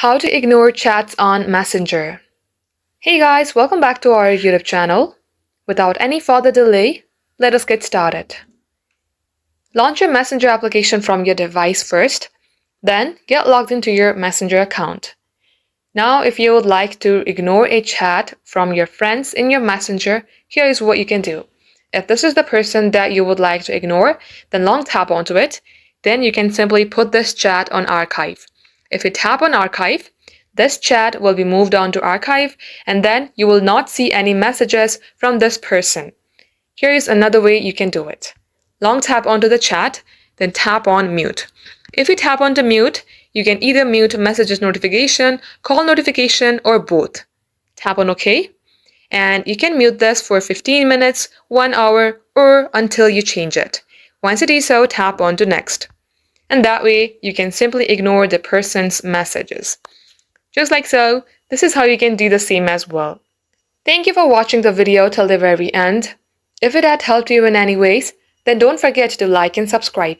How to ignore chats on Messenger. Hey guys, welcome back to our YouTube channel. Without any further delay, let us get started. Launch your Messenger application from your device first, then get logged into your Messenger account. Now, if you would like to ignore a chat from your friends in your Messenger, here is what you can do. If this is the person that you would like to ignore, then long tap onto it. Then you can simply put this chat on archive. If you tap on archive, this chat will be moved on to archive, and then you will not see any messages from this person. Here is another way you can do it. Long tap onto the chat, then tap on mute. If you tap onto mute, you can either mute messages notification, call notification, or both. Tap on OK, and you can mute this for 15 minutes, 1 hour, or until you change it. Once it is so, tap on to next. And that way, you can simply ignore the person's messages. Just like so, this is how you can do the same as well. Thank you for watching the video till the very end. If it had helped you in any ways, then don't forget to like and subscribe.